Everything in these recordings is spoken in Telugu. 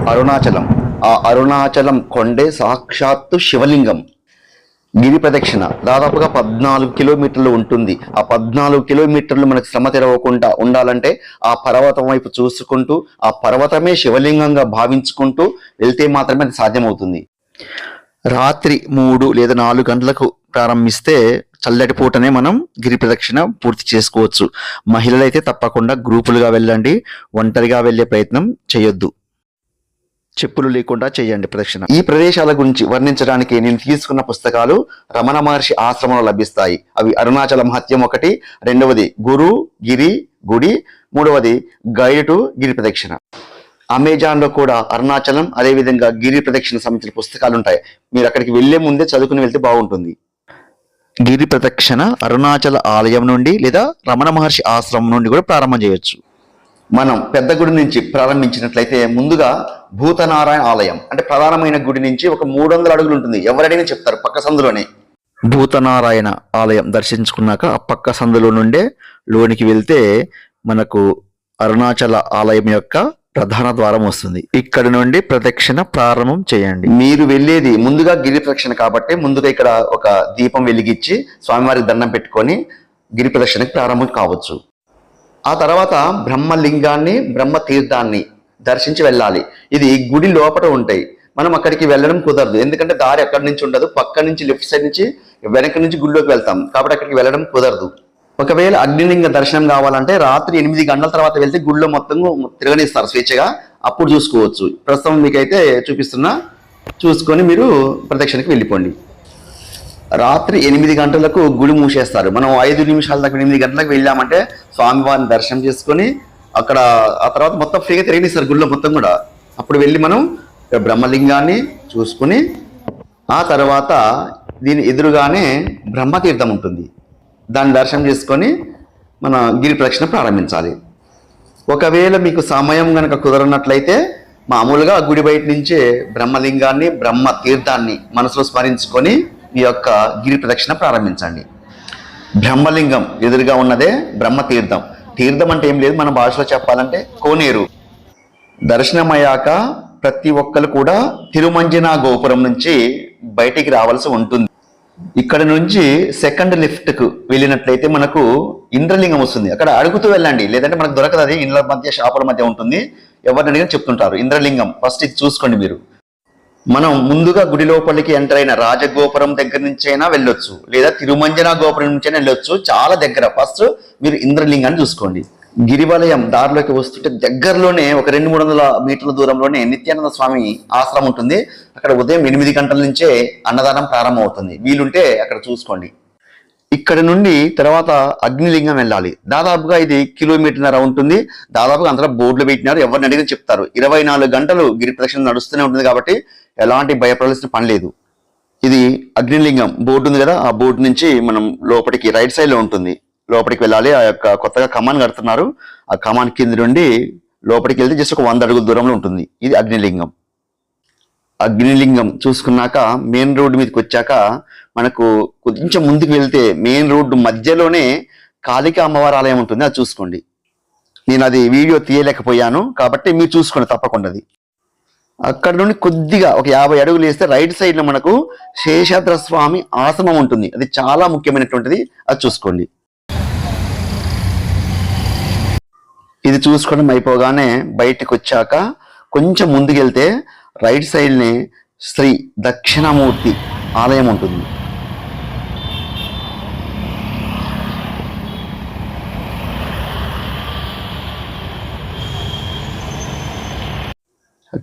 అరుణాచలం. ఆ అరుణాచలం కొండే సాక్షాత్తు శివలింగం. గిరి ప్రదక్షిణ దాదాపుగా 14 కిలోమీటర్లు ఉంటుంది. ఆ 14 కిలోమీటర్లు మనకు శ్రమ తెరవకుండా ఉండాలంటే ఆ పర్వతం వైపు చూసుకుంటూ ఆ పర్వతమే శివలింగంగా భావించుకుంటూ వెళ్తే మాత్రమే అది సాధ్యమవుతుంది. రాత్రి 3 లేదా 4 గంటలకు ప్రారంభిస్తే చల్లటి పూటనే మనం గిరి ప్రదక్షిణ పూర్తి చేసుకోవచ్చు. మహిళలైతే తప్పకుండా గ్రూపులుగా వెళ్ళండి, ఒంటరిగా వెళ్ళే ప్రయత్నం చేయొద్దు. చెప్పులు లేకుండా చేయండి ప్రదక్షిణ. ఈ ప్రదేశాల గురించి వర్ణించడానికి నేను తీసుకున్న పుస్తకాలు రమణ మహర్షి ఆశ్రమంలో లభిస్తాయి. అవి అరుణాచల మహత్యం ఒకటి, రెండవది గురు గిరి గుడి, మూడవది గైడ్ టు గిరి ప్రదక్షిణ. అమెజాన్లో కూడా అరుణాచలం అదేవిధంగా గిరి ప్రదక్షిణ సంబంధించిన పుస్తకాలు ఉంటాయి. మీరు అక్కడికి వెళ్లే ముందే చదువుకుని వెళ్తే బాగుంటుంది. గిరి ప్రదక్షిణ అరుణాచల ఆలయం నుండి లేదా రమణ మహర్షి ఆశ్రమం నుండి కూడా ప్రారంభం చేయొచ్చు. మనం పెద్ద గుడి నుంచి ప్రారంభించినట్లయితే ముందుగా భూతనారాయణ ఆలయం అంటే ప్రధానమైన గుడి నుంచి ఒక 300 అడుగులు ఉంటుంది. ఎవరైనా చెప్తారు పక్క సందులోనే. భూతనారాయణ ఆలయం దర్శించుకున్నాక ఆ పక్క సందులో నుండే లోనికి వెళ్తే మనకు అరుణాచల ఆలయం యొక్క ప్రధాన ద్వారం వస్తుంది. ఇక్కడ నుండి ప్రదక్షిణ ప్రారంభం చేయండి. మీరు వెళ్ళేది ముందుగా గిరి ప్రదక్షిణ కాబట్టి ముందుగా ఇక్కడ ఒక దీపం వెలిగించి స్వామివారికి దండం పెట్టుకొని గిరి ప్రదక్షిణకి ప్రారంభం కావచ్చు. ఆ తర్వాత బ్రహ్మలింగాన్ని బ్రహ్మ తీర్థాన్ని దర్శించి వెళ్ళాలి. ఇది గుడి లోపల ఉంటాయి. మనం అక్కడికి వెళ్ళడం కుదరదు, ఎందుకంటే దారి అక్కడి నుంచి ఉండదు. పక్క నుంచి లెఫ్ట్ సైడ్ నుంచి వెనక నుంచి గుడిలోకి వెళ్తాం కాబట్టి అక్కడికి వెళ్ళడం కుదరదు. ఒకవేళ అగ్నిలింగ దర్శనం కావాలంటే రాత్రి 8 గంటల తర్వాత వెళ్తే గుడిలో మొత్తం తిరగనిస్తారు స్వేచ్ఛగా, అప్పుడు చూసుకోవచ్చు. ప్రస్తుతం మీకైతే చూపిస్తున్నా, చూసుకొని మీరు ప్రదక్షిణకి వెళ్ళిపోండి. రాత్రి 8 గంటలకు గుడి మూసేస్తారు. మనం 5 నిమిషాల దాకా 8 గంటలకు వెళ్ళామంటే స్వామివారిని దర్శనం చేసుకొని అక్కడ ఆ తర్వాత మొత్తం ఫ్రీగా తిరగనిస్తారు గుడిలో మొత్తం కూడా. అప్పుడు వెళ్ళి మనం బ్రహ్మలింగాన్ని చూసుకుని ఆ తర్వాత దీని ఎదురుగానే బ్రహ్మతీర్థం ఉంటుంది, దాన్ని దర్శనం చేసుకొని మన గిరి ప్రదక్షిణ ప్రారంభించాలి. ఒకవేళ మీకు సమయం కనుక కుదరనట్లయితే మామూలుగా గుడి బయట నుంచే బ్రహ్మలింగాన్ని బ్రహ్మ తీర్థాన్ని మనసులో స్మరించుకొని మీ యొక్క గిరి ప్రదక్షిణ ప్రారంభించండి. బ్రహ్మలింగం ఎదురుగా ఉన్నదే బ్రహ్మతీర్థం. తీర్థం అంటే ఏం లేదు, మన భాషలో చెప్పాలంటే కోనేరు. దర్శనమయ్యాక ప్రతి ఒక్కరు కూడా తిరుమంజన గోపురం నుంచి బయటికి రావాల్సి ఉంటుంది. ఇక్కడ నుంచి సెకండ్ లిఫ్ట్కు వెళ్ళినట్లయితే మనకు ఇంద్రలింగం వస్తుంది. అక్కడ అడుగుతూ వెళ్ళండి, లేదంటే మనకు దొరకదు. అది ఇండ్ల మధ్య షాపుల మధ్య ఉంటుంది. ఎవరిని అడిగినా చెప్తుంటారు ఇంద్రలింగం. ఫస్ట్ ఇది చూసుకోండి మీరు. మనం ముందుగా గుడి లోపలికి ఎంటర్ అయిన రాజగోపురం దగ్గర నుంచి అయినా వెళ్ళొచ్చు, లేదా తిరుమంజన గోపురం నుంచి అయినా వెళ్ళొచ్చు. చాలా దగ్గర. ఫస్ట్ మీరు ఇంద్రలింగాన్ని చూసుకోండి. గిరివలయం దారిలోకి వస్తుంటే దగ్గరలోనే ఒక 200-300 మీటర్ల దూరంలోనే నిత్యానంద స్వామి ఆశ్రమం ఉంటుంది. అక్కడ ఉదయం 8 గంటల నుంచే అన్నదానం ప్రారంభం అవుతుంది. వీలుంటే అక్కడ చూసుకోండి. ఇక్కడ నుండి తర్వాత అగ్నిలింగం వెళ్ళాలి. దాదాపుగా ఇది 1.5 కిలోమీటర్ ఉంటుంది. దాదాపుగా అంతలో బోర్డులు పెట్టినారు, ఎవరిని అడిగిన చెప్తారు. 24 గంటలు గిరి ప్రదక్షిణ నడుస్తూనే ఉంటుంది కాబట్టి ఎలాంటి భయపడాల్సిన పని లేదు. ఇది అగ్నిలింగం బోర్డు ఉంది కదా, ఆ బోర్డు నుంచి మనం లోపలికి రైట్ సైడ్ లో ఉంటుంది, లోపలికి వెళ్ళాలి. ఆ యొక్క కొత్తగా కమాన్ కడుతున్నారు, ఆ కమాన్ కింద నుండి లోపలికి వెళ్తే జస్ట్ ఒక 100 అడుగుల దూరంలో ఉంటుంది. ఇది అగ్నిలింగం. అగ్నిలింగం చూసుకున్నాక మెయిన్ రోడ్డు మీదకి వచ్చాక మనకు కొంచెం ముందుకు వెళ్తే మెయిన్ రోడ్డు మధ్యలోనే కాళికా అమ్మవారి ఆలయం ఉంటుంది, అది చూసుకోండి. నేను అది వీడియో తీయలేకపోయాను కాబట్టి మీరు చూసుకోండి తప్పకుండా. అది అక్కడ నుండి కొద్దిగా ఒక 50 అడుగులు వేస్తే రైట్ సైడ్ లో మనకు శేషాద్రి స్వామి ఆశ్రమం ఉంటుంది. అది చాలా ముఖ్యమైనటువంటిది, అది చూసుకోండి. ఇది చూసుకోవడం అయిపోగానే బయటకు వచ్చాక కొంచెం ముందుకు వెళ్తే రైట్ సైడ్ ని శ్రీ దక్షిణామూర్తి ఆలయం ఉంటుంది.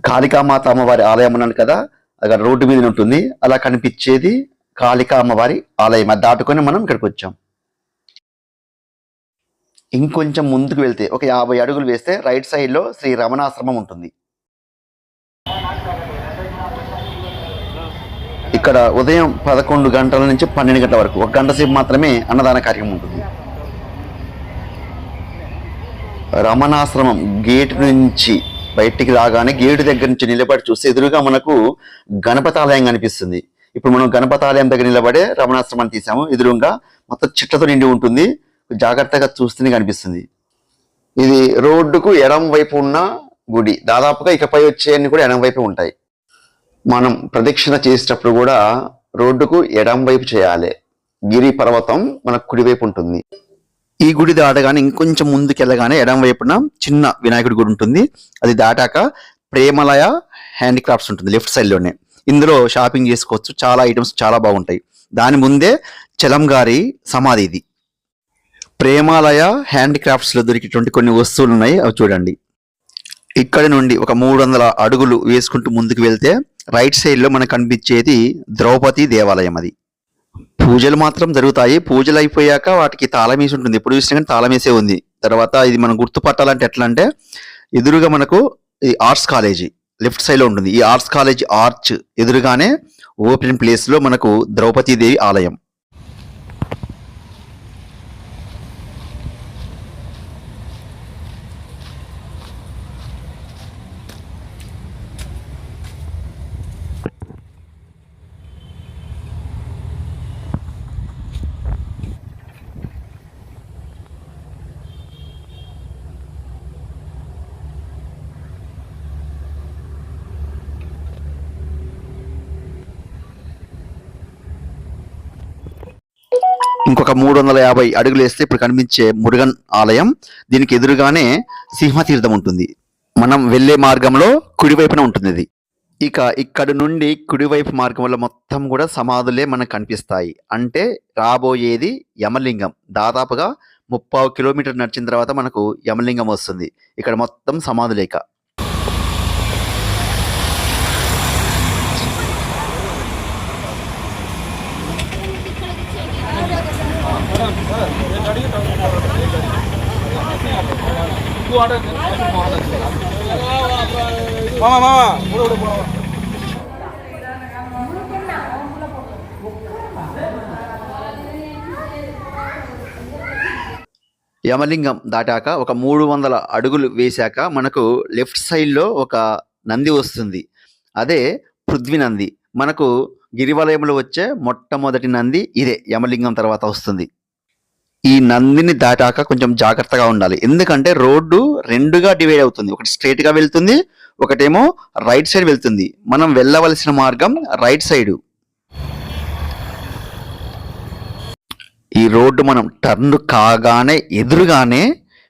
కాళికామాత అమ్మవారి ఆలయం అన్నాను కదా, అక్కడ రోడ్డు మీద ఉంటుంది. అలా కనిపించేది కాళికా అమ్మవారి ఆలయం. అది దాటుకొని మనం ఇక్కడికి వచ్చాం. ఇంకొంచెం ముందుకు వెళ్తే ఒక 50 అడుగులు వేస్తే రైట్ సైడ్ లో శ్రీ రమణాశ్రమం ఉంటుంది. ఇక్కడ ఉదయం 11 గంటల నుంచి 12 గంటల వరకు 1 గంట సేపు మాత్రమే అన్నదాన కార్యక్రమం ఉంటుంది. రమణాశ్రమం గేట్ నుంచి బయటికి రాగానే గేటు దగ్గర నుంచి నిలబడి చూస్తే ఎదురుగా మనకు గణపతి ఆలయం కనిపిస్తుంది. ఇప్పుడు మనం గణపతి ఆలయం దగ్గర నిలబడే రమణాశ్రమాన్ని తీసాము. ఎదురుగా మొత్తం చెట్లతో నిండి ఉంటుంది, జాగ్రత్తగా చూస్తూనే కనిపిస్తుంది. ఇది రోడ్డుకు ఎడం వైపు ఉన్న గుడి. దాదాపుగా ఇకపై వచ్చేయన్ని కూడా ఎడం వైపు ఉంటాయి. మనం ప్రదక్షిణ చేసేటప్పుడు కూడా రోడ్డుకు ఎడం వైపు చేయాలి. గిరి పర్వతం మనకు కుడివైపు ఉంటుంది. ఈ గుడి దాటగానే ఇంకొంచెం ముందుకెళ్ళగానే ఎడం వైపున చిన్న వినాయకుడి గుడి ఉంటుంది. అది దాటాక ప్రేమలయ హ్యాండిక్రాఫ్ట్స్ ఉంటుంది లెఫ్ట్ సైడ్ లోనే. ఇందులో షాపింగ్ చేసుకోవచ్చు, చాలా ఐటమ్స్ చాలా బాగుంటాయి. దాని ముందే చలం గారి సమాధి ఇది. ప్రేమాలయ హ్యాండిక్రాఫ్ట్స్ లో దొరికేటువంటి కొన్ని వస్తువులు ఉన్నాయి, అవి చూడండి. ఇక్కడి నుండి ఒక 300 అడుగులు వేసుకుంటూ ముందుకు వెళ్తే రైట్ సైడ్ లో మనకు కనిపించేది ద్రౌపది దేవాలయం. అది పూజలు మాత్రం జరుగుతాయి. పూజలు అయిపోయాక వాటికి తాళం వేసి ఉంటుంది. ఎప్పుడు చూసినా కానీ తాళం వేసే ఉంది. తర్వాత ఇది మనం గుర్తుపట్టాలంటే ఎట్లా అంటే, ఎదురుగా మనకు ఈ ఆర్ట్స్ కాలేజీ లెఫ్ట్ సైడ్ లో ఉంటుంది. ఈ ఆర్ట్స్ కాలేజీ ఆర్చ్ ఎదురుగానే ఓపెన్ ప్లేస్ లో మనకు ద్రౌపదీదేవి ఆలయం. ఇంకొక 350 అడుగులు వేస్తే ఇప్పుడు కనిపించే మురుగన్ ఆలయం. దీనికి ఎదురుగానే సింహతీర్థం ఉంటుంది. మనం వెళ్లే మార్గంలో కుడివైపున ఉంటుంది ఇది. ఇక ఇక్కడి నుండి కుడివైపు మార్గంలో మొత్తం కూడా సమాధులే మనకు కనిపిస్తాయి. అంటే రాబోయేది యమలింగం. దాదాపుగా 30 కిలోమీటర్ నడిచిన తర్వాత మనకు యమలింగం వస్తుంది. ఇక్కడ మొత్తం సమాధులేక. యమలింగం దాటాక ఒక 300 అడుగులు వేశాక మనకు లెఫ్ట్ సైడ్ లో ఒక నంది వస్తుంది. అదే పృథ్వీ నంది. మనకు గిరివలయంలో వచ్చే మొట్టమొదటి నంది ఇదే, యమలింగం తర్వాత వస్తుంది. ఈ నందిని దాటాక కొంచెం జాగ్రత్తగా ఉండాలి. ఎందుకంటే రోడ్డు రెండుగా డివైడ్ అవుతుంది. ఒకటి స్ట్రైట్ గా వెళ్తుంది, ఒకటేమో రైట్ సైడ్ వెళ్తుంది. మనం వెళ్ళవలసిన మార్గం రైట్ సైడ్. ఈ రోడ్డు మనం టర్న్ కాగానే ఎదురుగానే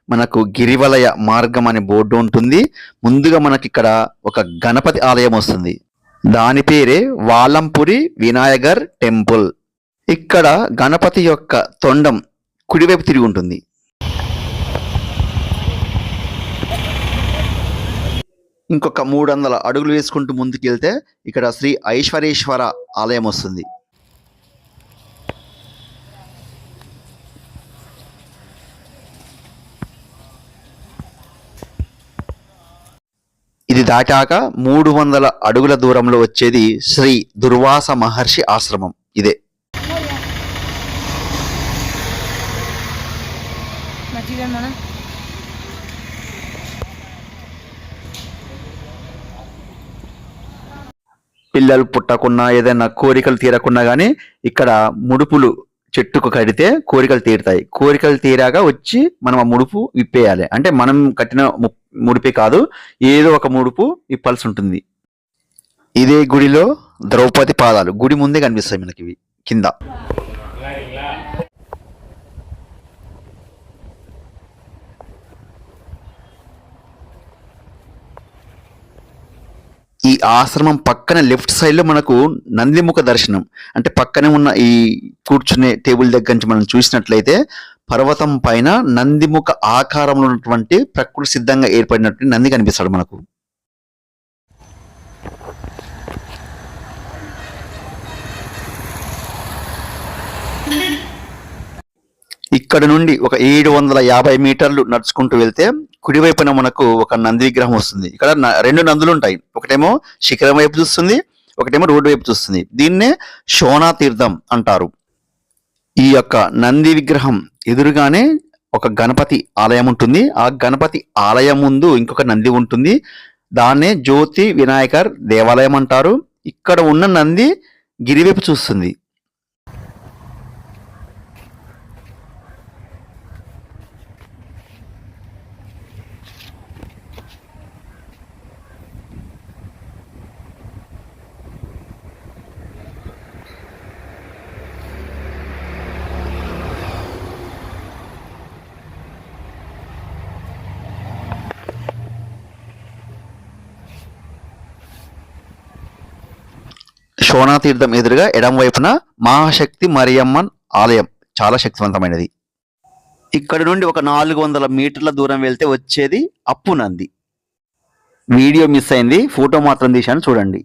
మనకు గిరివలయ మార్గం అనే బోర్డు ఉంటుంది. ముందుగా మనకి ఇక్కడ ఒక గణపతి ఆలయం వస్తుంది. దాని పేరే వాలంపురి వినాయగర్ టెంపుల్. ఇక్కడ గణపతి యొక్క తొండం కుడివైపు తిరిగి ఉంటుంది. ఇంకొక 300 అడుగులు వేసుకుంటూ ముందుకు వెళ్తే ఇక్కడ శ్రీ ఐశ్వరేశ్వర ఆలయం వస్తుంది. ఇది దాటాక 300 అడుగుల దూరంలో వచ్చేది శ్రీ దుర్వాస మహర్షి ఆశ్రమం. ఇదే పిల్లలు పుట్టకున్నా ఏదైనా కోరికలు తీరకున్నా కానీ ఇక్కడ ముడుపులు చెట్టుకు కడితే కోరికలు తీరుతాయి. కోరికలు తీరాక వచ్చి మనం ఆ ముడుపు విప్పేయాలి. అంటే మనం కట్టిన ముడిపే కాదు, ఏదో ఒక ముడుపు విప్పాల్సి ఉంటుంది. ఇదే గుడిలో ద్రౌపది పాదాలు గుడి ముందే కనిపిస్తాయి మనకి ఇవి కింద. ఈ ఆశ్రమం పక్కన లెఫ్ట్ సైడ్ లో మనకు నందిముఖ దర్శనం. అంటే పక్కనే ఉన్న ఈ కూర్చునే టేబుల్ దగ్గర నుంచి మనం చూసినట్లయితే పర్వతం పైన నందిముఖ ఆకారంలో ఉన్నటువంటి ప్రకృతి సిద్ధంగా ఏర్పడినటువంటి నంది కనిపిస్తాడు మనకు. ఇక్కడ నుండి ఒక 750 మీటర్లు నడుచుకుంటూ వెళ్తే కుడివైపున మనకు ఒక నంది విగ్రహం వస్తుంది. ఇక్కడ 2 నందులు ఉంటాయి. ఒకటేమో శిఖరం వైపు చూస్తుంది, ఒకటేమో రోడ్డు వైపు చూస్తుంది. దీన్నే శోనా తీర్థం అంటారు. ఈ యొక్క నంది విగ్రహం ఎదురుగానే ఒక గణపతి ఆలయం ఉంటుంది. ఆ గణపతి ఆలయం ముందు ఇంకొక నంది ఉంటుంది. దాన్నే జ్యోతి వినాయకర్ దేవాలయం అంటారు. ఇక్కడ ఉన్న నంది గిరివైపు చూస్తుంది. శోణా తీర్థం ఎదురుగా ఎడం వైపున మహాశక్తి మరియమ్మన్ ఆలయం చాలా శక్తివంతమైనది. ఇక్కడ నుండి ఒక 400 మీటర్ల దూరం వెళ్తే వచ్చేది అప్పు నంది. వీడియో మిస్ అయింది, ఫోటో మాత్రం తీశాను చూడండి.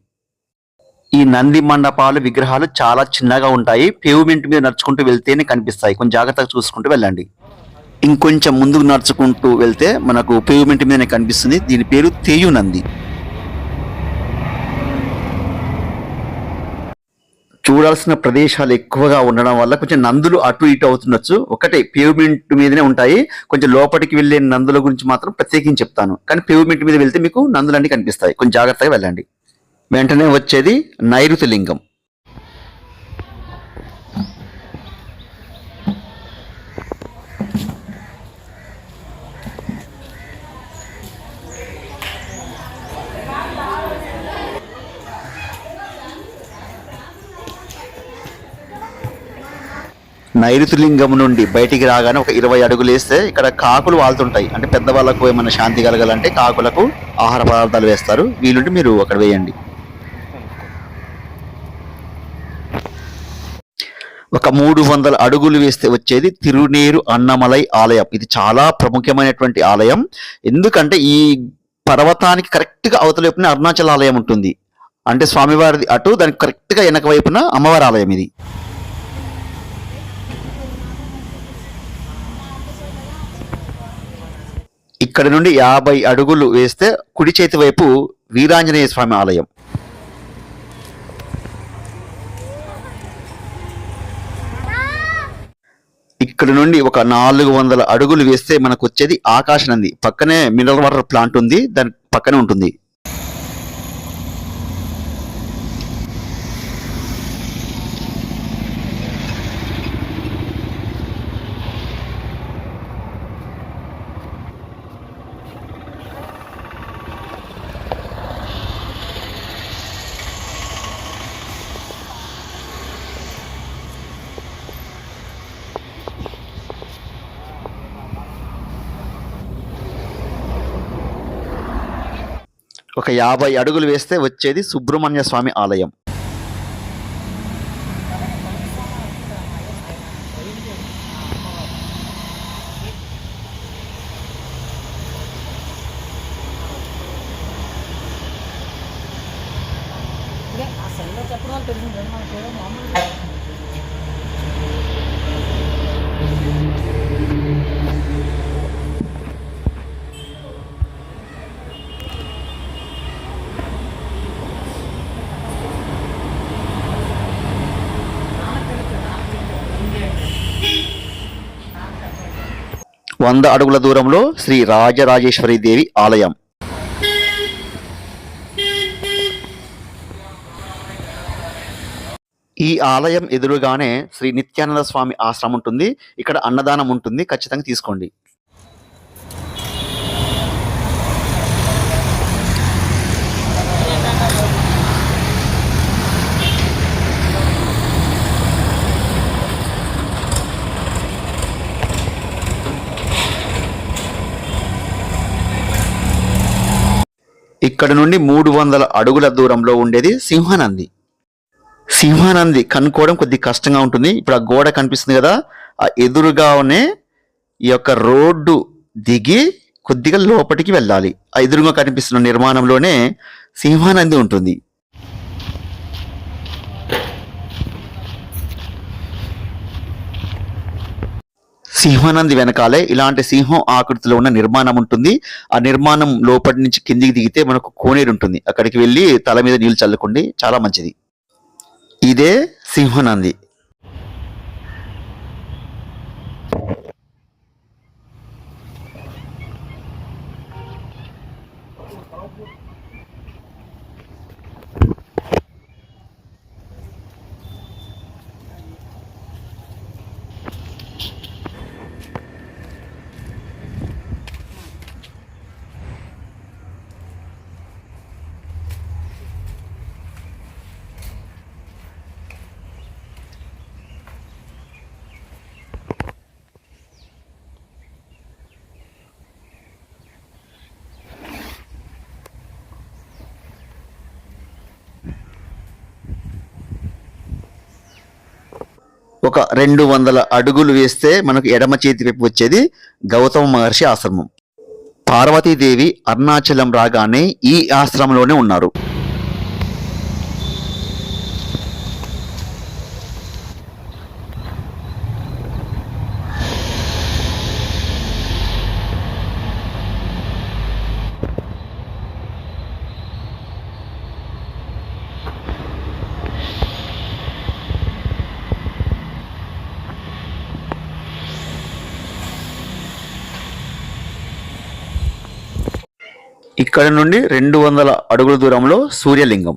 ఈ నంది మండపాలు విగ్రహాలు చాలా చిన్నగా ఉంటాయి. పేవ్మెంట్ మీద నడుచుకుంటూ వెళ్తేనే కనిపిస్తాయి. కొంచెం జాగ్రత్తగా చూసుకుంటూ వెళ్ళండి. ఇంకొంచెం ముందుకు నడుచుకుంటూ వెళ్తే మనకు పేవ్మెంట్ మీదనే కనిపిస్తుంది. దీని పేరు తేయు నంది. చూడాల్సిన ప్రదేశాలు ఎక్కువగా ఉండడం వల్ల కొంచెం నందులు అటు ఇటు అవుతుండొచ్చు. ఒకటే పేవ్మెంట్ మీదనే ఉంటాయి. కొంచెం లోపలికి వెళ్ళే నందుల గురించి మాత్రం ప్రత్యేకించి చెప్తాను. కానీ పేవ్మెంట్ మీద వెళ్తే మీకు నందులన్నీ కనిపిస్తాయి. కొంచెం జాగ్రత్తగా వెళ్ళండి. వెంటనే వచ్చేది నైరుతి లింగం. నైరుతి లింగం నుండి బయటికి రాగానే ఒక 20 అడుగులు వేస్తే ఇక్కడ కాకులు వాళ్తుంటాయి. అంటే పెద్దవాళ్ళకు ఏమైనా శాంతి కలగాలంటే కాకులకు ఆహార పదార్థాలు వేస్తారు. వీలుంటే మీరు అక్కడ వేయండి. ఒక 300 అడుగులు వేస్తే వచ్చేది తిరునేరు అన్నమలై ఆలయం. ఇది చాలా ప్రముఖమైనటువంటి ఆలయం. ఎందుకంటే ఈ పర్వతానికి కరెక్ట్గా అవతల వైపున అరుణాచల ఆలయం ఉంటుంది. అంటే స్వామివారిది అటు, దానికి కరెక్ట్గా వెనక వైపున అమ్మవారి ఆలయం ఇది. ఇక్కడ నుండి 50 అడుగులు వేస్తే కుడి చేతి వైపు వీరాంజనేయ స్వామి ఆలయం. ఇక్కడ నుండి ఒక 400 అడుగులు వేస్తే మనకు వచ్చేది ఆకాశనంది. పక్కనే మినరల్ వాటర్ ప్లాంట్ ఉంది, దాని పక్కనే ఉంటుంది. ఒక 50 అడుగులు వేస్తే వచ్చేది సుబ్రహ్మణ్య స్వామి ఆలయం. వంద అడుగుల దూరంలో శ్రీ రాజరాజేశ్వరి దేవి ఆలయం. ఈ ఆలయం ఎదురుగానే శ్రీ నిత్యానంద స్వామి ఆశ్రమం ఉంటుంది. ఇక్కడ అన్నదానం ఉంటుంది, ఖచ్చితంగా తీసుకోండి. ఇక్కడ నుండి 300 అడుగుల దూరంలో ఉండేది సింహనంది. సింహనంది కనుక్కోవడం కొద్దిగా కష్టంగా ఉంటుంది. ఇప్పుడు ఆ గోడ కనిపిస్తుంది కదా, ఆ ఎదురుగానే ఈ యొక్క రోడ్డు దిగి కొద్దిగా లోపలికి వెళ్ళాలి. ఆ ఎదురుగా కనిపిస్తున్న నిర్మాణంలోనే సింహనంది ఉంటుంది. సింహనంది వెనకాలే ఇలాంటి సింహం ఆకృతిలో ఉన్న నిర్మాణం ఉంటుంది. ఆ నిర్మాణం లోపటి నుంచి కిందికి దిగితే మనకు కోనేరు ఉంటుంది. అక్కడికి వెళ్ళి తల మీద నీళ్లు చల్లుకోండి, చాలా మంచిది. ఇదే సింహనంది. ఒక 200 అడుగులు వేస్తే మనకు ఎడమ చేతి వైపు వచ్చేది గౌతమ మహర్షి ఆశ్రమం. పార్వతీదేవి అరుణాచలం రాగానే ఈ ఆశ్రమంలోనే ఉన్నారు. ఇక్కడ నుండి 200 అడుగుల దూరంలో సూర్యలింగం.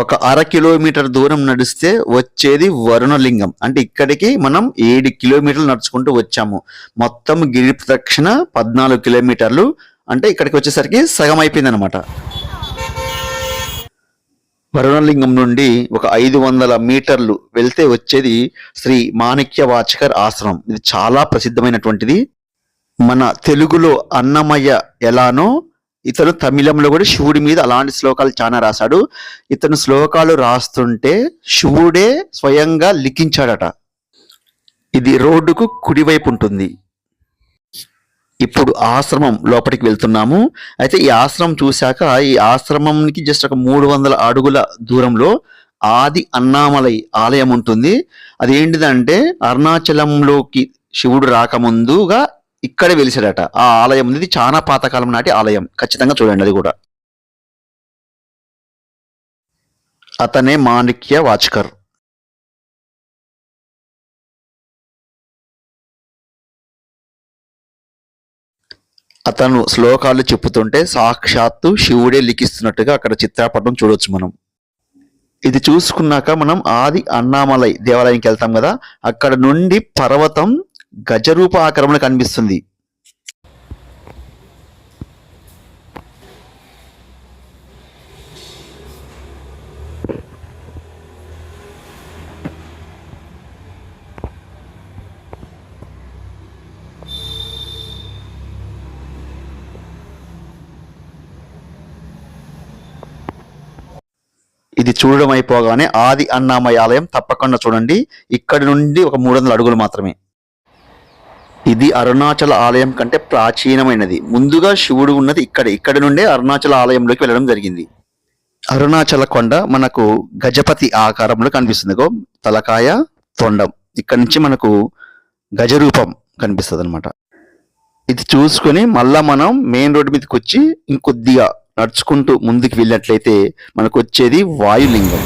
ఒక 1/2 కిలోమీటర్ దూరం నడిస్తే వచ్చేది వరుణలింగం. అంటే ఇక్కడికి మనం 7 కిలోమీటర్లు నడుచుకుంటూ వచ్చాము. మొత్తం గిరి ప్రదక్షిణ 14 కిలోమీటర్లు. అంటే ఇక్కడికి వచ్చేసరికి సగం అయిపోయింది అనమాట. వరుణలింగం నుండి ఒక 500 మీటర్లు వెళ్తే వచ్చేది శ్రీ మాణిక్య వాచకర్ ఆశ్రమం. ఇది చాలా ప్రసిద్ధమైనటువంటిది. మన తెలుగులో అన్నమయ్య ఎలానో ఇతను తమిళంలో కూడా శివుడి మీద అలాంటి శ్లోకాలు చాలా రాశాడు. ఇతను శ్లోకాలు రాస్తుంటే శివుడే స్వయంగా లిఖించాడట. ఇది రోడ్డుకు కుడివైపు ఉంటుంది. ఇప్పుడు ఆశ్రమం లోపలికి వెళ్తున్నాము. అయితే ఈ ఆశ్రమం చూశాక ఈ ఆశ్రమంకి జస్ట్ ఒక 300 అడుగుల దూరంలో ఆది అన్నామలై ఆలయం ఉంటుంది. అదేంటిదంటే అరుణాచలంలోకి శివుడు రాకముందుగా ఇక్కడే వెలిసాడట. ఆ ఆలయం అనేది చాలా పాతకాలం నాటి ఆలయం. ఖచ్చితంగా చూడండి అది కూడా. అతనే మాణిక్య వాచకర్. అతను శ్లోకాలు చెప్పుతుంటే సాక్షాత్తు శివుడే లిఖిస్తున్నట్టుగా అక్కడ చిత్రపటం చూడవచ్చు మనం. ఇది చూసుకున్నాక మనం ఆది అన్నామలై దేవాలయంకి వెళ్తాం కదా, అక్కడ నుండి పర్వతం గజరూప ఆకారంలో కనిపిస్తుంది. ఇది చూడడం అయిపోగానే ఆది అన్నామయ్య ఆలయం తప్పకుండా చూడండి. ఇక్కడి నుండి ఒక 300 అడుగులు మాత్రమే. ఇది అరుణాచల ఆలయం కంటే ప్రాచీనమైనది. ముందుగా శివుడు ఉన్నది ఇక్కడి నుండే అరుణాచల ఆలయంలోకి వెళ్ళడం జరిగింది. అరుణాచల కొండ మనకు గజపతి ఆకారంలో కనిపిస్తుంది. తలకాయ, తొండం. ఇక్కడ నుంచి మనకు గజరూపం కనిపిస్తుంది అనమాట. ఇది చూసుకొని మళ్ళా మనం మెయిన్ రోడ్డు మీదకి వచ్చి ఇంకొద్దిగా నడుచుకుంటూ ముందుకు వెళ్ళినట్లయితే మనకు వచ్చేది వాయులింగం.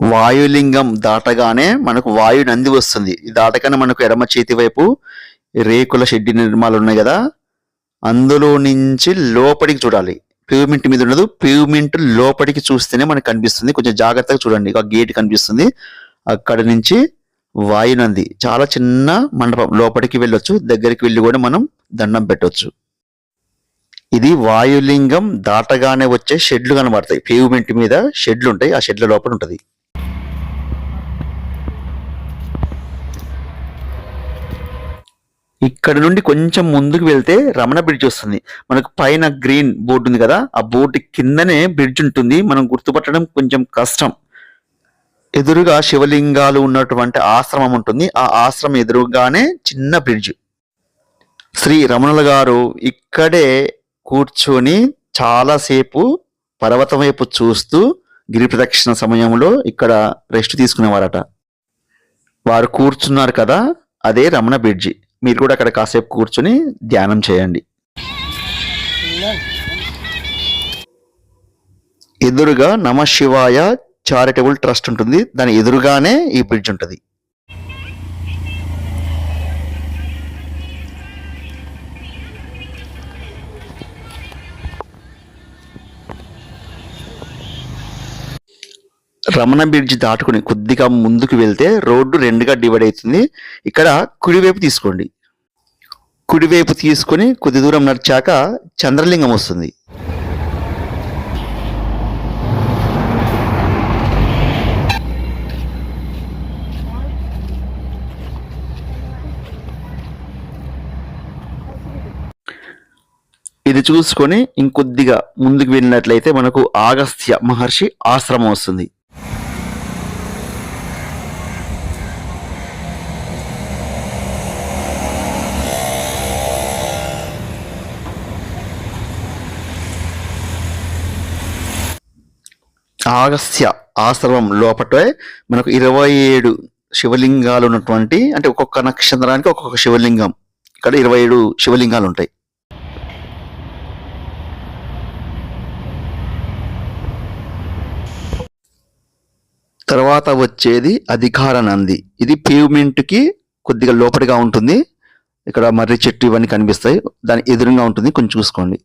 వాయులింగం దాటగానే మనకు వాయు నంది వస్తుంది. ఇది దాటగానే మనకు ఎడమ చేతి వైపు రేకుల షెడ్డి నిర్మాణాలు ఉన్నాయి కదా, అందులో నుంచి లోపలికి చూడాలి. పేవ్మెంట్ మీద ఉండదు, పేవ్మెంట్ లోపలికి చూస్తేనే మనకు కనిపిస్తుంది. కొంచెం జాగ్రత్తగా చూడండి. ఒక గేట్ కనిపిస్తుంది, అక్కడి నుంచి వాయునంది. చాలా చిన్న మండపం, లోపలికి వెళ్ళొచ్చు. దగ్గరికి వెళ్ళి కూడా మనం దండం పెట్టవచ్చు. ఇది వాయులింగం దాటగానే వచ్చే షెడ్లు కనబడతాయి. పేవ్మెంట్ మీద షెడ్లు ఉంటాయి, ఆ షెడ్ల లోపల ఉంటుంది. ఇక్కడ నుండి కొంచెం ముందుకు వెళ్తే రమణ బ్రిడ్జ్ వస్తుంది. మనకు పైన గ్రీన్ బోర్డు ఉంది కదా, ఆ బోర్డు కిందనే బ్రిడ్జ్ ఉంటుంది. మనం గుర్తుపట్టడం కొంచెం కష్టం. ఎదురుగా శివలింగాలు ఉన్నటువంటి ఆశ్రమం ఉంటుంది. ఆ ఆశ్రమం ఎదురుగానే చిన్న బ్రిడ్జ్. శ్రీ రమణుల గారు ఇక్కడే కూర్చొని చాలాసేపు పర్వతం వైపు చూస్తూ గిరి ప్రదక్షిణ సమయంలో ఇక్కడ రెస్ట్ తీసుకునేవారట. వారు కూర్చున్నారు కదా, అదే రమణ బ్రిడ్జి. మీరు కూడా అక్కడ కాసేపు కూర్చొని ధ్యానం చేయండి. ఎదురుగా నమ శివాయ చారిటబుల్ ట్రస్ట్ ఉంటుంది. దాని ఎదురుగానే ఈ బ్రిడ్జ్ ఉంటుంది. రమణ బ్రిడ్జ్ దాటుకుని కొద్దిగా ముందుకు వెళ్తే రోడ్డు రెండుగా డివైడ్ అవుతుంది. ఇక్కడ కుడివైపు తీసుకోండి. కుడివైపు తీసుకొని కొద్ది దూరం నడిచాక చంద్రలింగం వస్తుంది. ఇది చూసుకొని ఇంకొద్దిగా ముందుకు వెళ్ళినట్లయితే మనకు అగస్త్య మహర్షి ఆశ్రమం వస్తుంది. అగస్త్య ఆశ్రమం లోపటే మనకు 27 శివలింగాలు ఉన్నటువంటి, అంటే ఒక్కొక్క నక్షత్రానికి ఒక్కొక్క శివలింగం, ఇక్కడ 27 శివలింగాలు ఉంటాయి. తర్వాత వచ్చేది అధికార నంది. ఇది పేవ్మెంట్కి కొద్దిగా లోపలిగా ఉంటుంది. ఇక్కడ మర్రి చెట్టు ఇవన్నీ కనిపిస్తాయి, దాని ఎదురుగా ఉంటుంది, కొంచెం చూసుకోండి.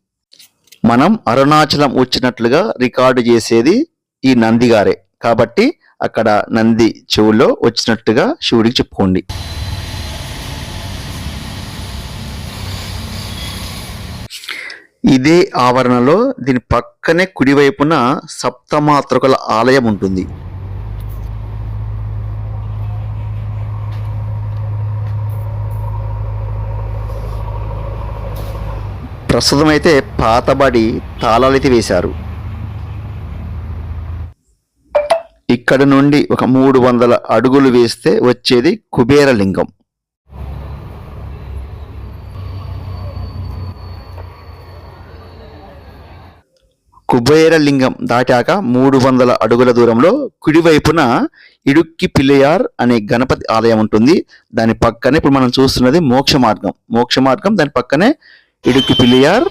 మనం అరుణాచలం వచ్చినట్లుగా రికార్డు చేసేది ఈ నంది గారే కాబట్టి అక్కడ నంది చెవుల్లో వచ్చినట్టుగా శివుడికి చెప్పుకోండి. ఇదే ఆవరణలో దీని పక్కనే కుడివైపున సప్తమాతృకల ఆలయం ఉంటుంది. ప్రస్తుతం అయితే పాతబడి తాళాలైతే వేశారు. ఇక్కడ నుండి ఒక 300 అడుగులు వేస్తే వచ్చేది కుబేరలింగం. కుబేరలింగం దాటాక 300 అడుగుల దూరంలో కుడివైపున ఇడుక్కి పిల్లయార్ అనే గణపతి ఆలయం ఉంటుంది. దాని పక్కనే ఇప్పుడు మనం చూస్తున్నది మోక్ష మార్గం. దాని పక్కనే ఇడుక్కి పిల్లయార్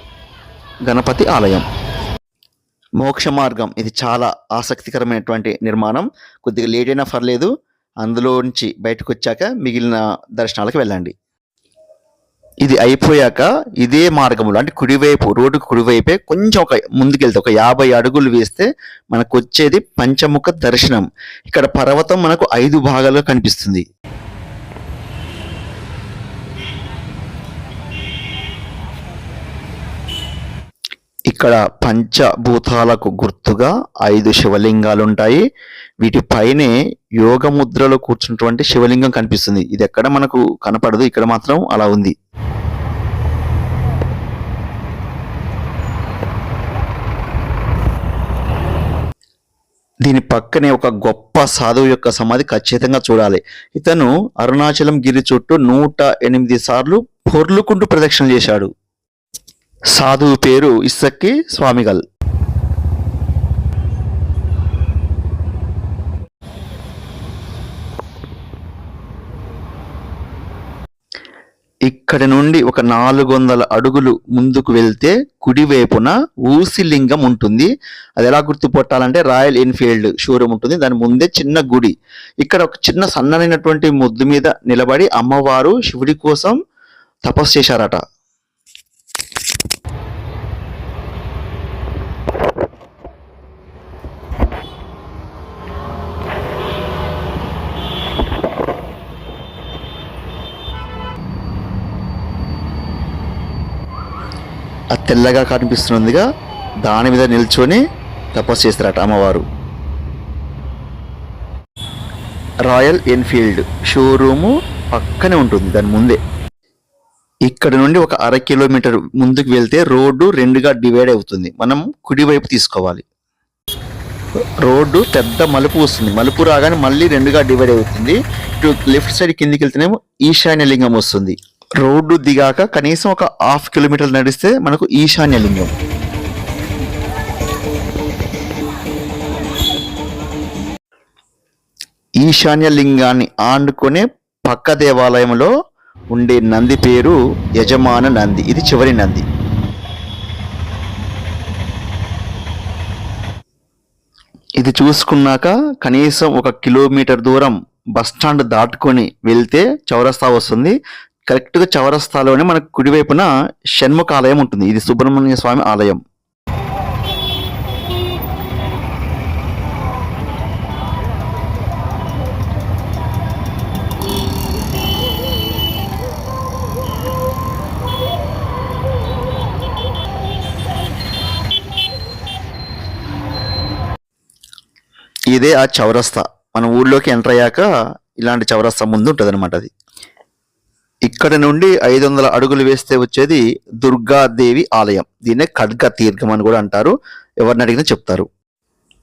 గణపతి ఆలయం. మోక్ష మార్గం ఇది చాలా ఆసక్తికరమైనటువంటి నిర్మాణం. కొద్దిగా లేట్ అయినా పర్లేదు, అందులోంచి బయటకు వచ్చాక మిగిలిన దర్శనాలకు వెళ్ళండి. ఇది అయిపోయాక ఇదే మార్గంలో, అంటే కుడివైపు రోడ్డుకు కుడివైపే కొంచెం ఒక ముందుకెళ్తే ఒక 50 అడుగులు వేస్తే మనకు వచ్చేది పంచముఖ దర్శనం. ఇక్కడ పర్వతం మనకు 5 భాగాలుగా కనిపిస్తుంది. ఇక్కడ పంచభూతాలకు గుర్తుగా 5 శివలింగాలు ఉంటాయి. వీటిపైనే యోగ ముద్రలో కూర్చున్నటువంటి శివలింగం కనిపిస్తుంది. ఇది ఎక్కడ మనకు కనపడదు, ఇక్కడ మాత్రం అలా ఉంది. దీని పక్కనే ఒక గొప్ప సాధువు యొక్క సమాధి ఖచ్చితంగా చూడాలి. ఇతను అరుణాచలం గిరి చుట్టూ 108 సార్లు పొర్లుకుంటూ ప్రదక్షిణ చేశాడు. సాధువు పేరు ఇస్సక్కి స్వామిగల్. ఇక్కడి నుండి ఒక 400 అడుగులు ముందుకు వెళ్తే కుడివైపున ఊసిలింగం ఉంటుంది. అది ఎలా గుర్తుపట్టాలంటే రాయల్ ఎన్ఫీల్డ్ షోరూమ్ ఉంటుంది, దాని ముందే చిన్న గుడి. ఇక్కడ ఒక చిన్న సన్ననైనటువంటి ముద్దు మీద నిలబడి అమ్మవారు శివుడి కోసం తపస్సు చేశారట. ఆ తెల్లగా కనిపిస్తున్నదిగా దాని మీద నిల్చొని తపస్సు చేస్తారట అమ్మవారు. రాయల్ ఎన్ఫీల్డ్ షోరూము పక్కనే ఉంటుంది, దాని ముందే. ఇక్కడ నుండి ఒక 1/2 కిలోమీటర్ ముందుకు వెళ్తే రోడ్డు 2గా డివైడ్ అవుతుంది. మనం కుడివైపు తీసుకోవాలి. రోడ్డు పెద్ద మలుపు వస్తుంది. మలుపు రాగానే మళ్ళీ 2గా డివైడ్ అవుతుంది. ఇటు లెఫ్ట్ సైడ్ కిందికి వెళ్తేనేమో ఈశాన్య లింగం వస్తుంది. రోడ్డు దిగాక కనీసం ఒక 1/2 కిలోమీటర్ నడిస్తే మనకు ఈశాన్య లింగం. ఈశాన్య లింగాన్ని ఆనుకునే పక్క దేవాలయంలో ఉండే నంది పేరు యజమాన నంది. ఇది చివరి నంది. ఇది చూసుకున్నాక కనీసం 1 కిలోమీటర్ దూరం బస్టాండ్ దాటుకొని వెళ్తే చౌరస్తా వస్తుంది. కరెక్ట్గా చౌరస్తాలోనే మనకు కుడివైపున షణ్ముఖ ఆలయం ఉంటుంది. ఇది సుబ్రహ్మణ్య స్వామి ఆలయం. ఇదే ఆ చౌరస్తా. మన ఊళ్ళోకి ఎంటర్ అయ్యాక ఇలాంటి చౌరస్తా ముందు ఉంటుంది అనమాట అది. ఇక్కడ నుండి 500 అడుగులు వేస్తే వచ్చేది దుర్గాదేవి ఆలయం. దీన్నే ఖడ్గ తీర్థం అని కూడా అంటారు. ఎవరిని అడిగినా చెప్తారు.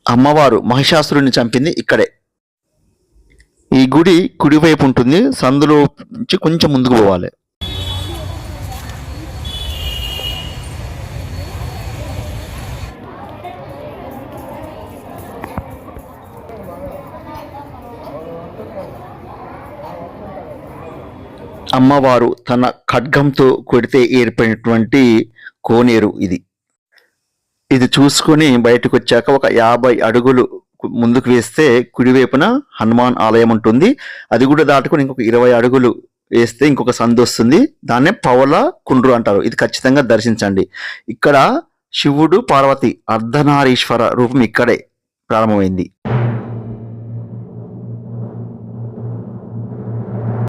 అమ్మవారు మహిషాసురుడిని చంపింది ఇక్కడే. ఈ గుడి కుడివైపు ఉంటుంది. సందులో నుంచి కొంచెం ముందుకు పోవాలి. అమ్మవారు తన ఖడ్గంతో కొడితే ఏర్పడినటువంటి కోనేరు ఇది. ఇది చూసుకొని బయటకు వచ్చాక ఒక 50 అడుగులు ముందుకు వేస్తే కుడివైపున హనుమాన్ ఆలయం ఉంటుంది. అది కూడా దాటుకొని ఇంకొక 20 అడుగులు వేస్తే ఇంకొక సందు వస్తుంది. దాన్నే పవల కుండ్రు అంటారు. ఇది ఖచ్చితంగా దర్శించండి. ఇక్కడ శివుడు పార్వతి అర్ధనారీశ్వర రూపం ఇక్కడే ప్రారంభమైంది.